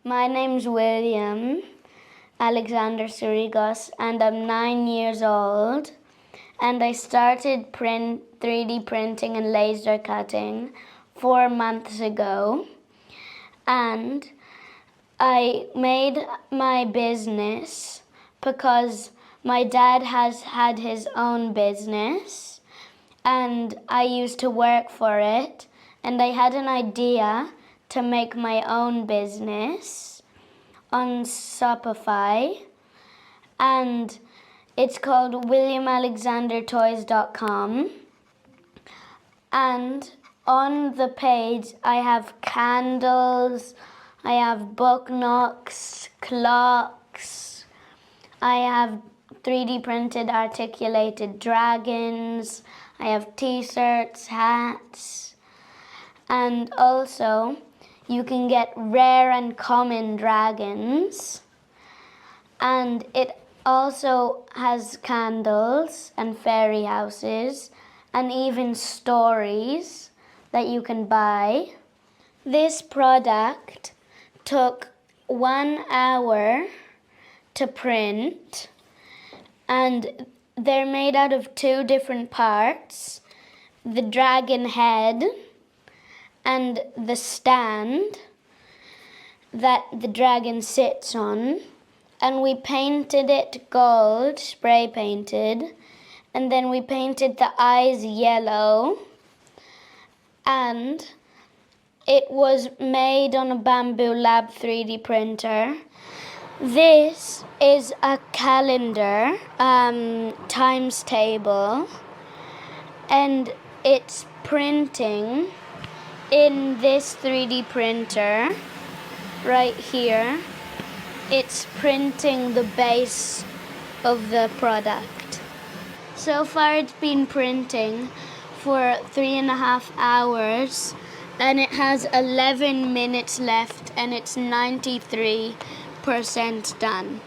My name's William Alexander Syrigos, and I'm 9 years old. And I started 3D printing and laser cutting 4 months ago. And I made my business because my dad has had his own business and I used to work for it, and I had an idea to make my own business on Shopify, and it's called williamalexandertoys.com. And on the page I have candles, I have book knocks, clocks, I have 3D printed articulated dragons, I have t-shirts, hats, and also you can get rare and common dragons. And it also has candles and fairy houses and even stories that you can buy. This product took 1 hour to print, and they're made out of 2 different parts: the dragon head and the stand that the dragon sits on. And we painted it gold, spray painted, and then we painted the eyes yellow, and it was made on a Bamboo Lab 3D printer. This is a calendar, times table, and it's printing in this 3D printer right here. It's printing the base of the product. So far it's been printing for 3.5 hours, and it has 11 minutes left, and it's 93% done.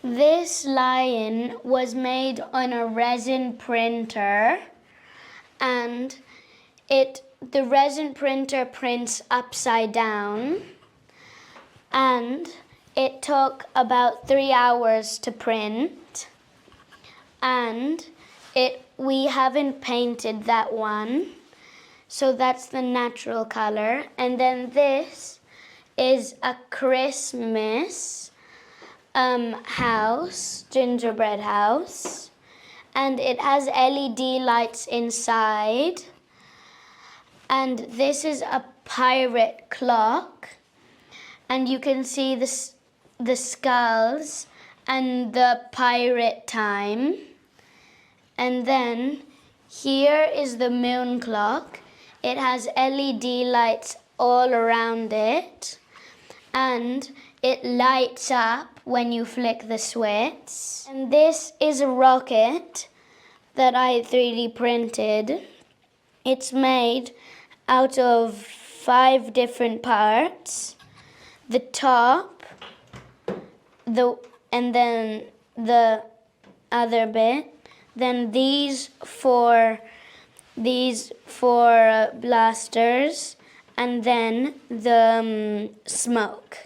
This lion was made on a resin printer, and the resin printer prints upside down, and it took about 3 hours to print, and we haven't painted that one, so that's the natural color. And then this is a Christmas house, gingerbread house, and it has LED lights inside. And this is a pirate clock, and you can see the skulls and the pirate time. And then here is the moon clock. It has LED lights all around it, and it lights up when you flick the switch. And this is a rocket that I 3D printed. It's made out of 5 different parts: the top, and then the other bit, then these four blasters, and then the smoke.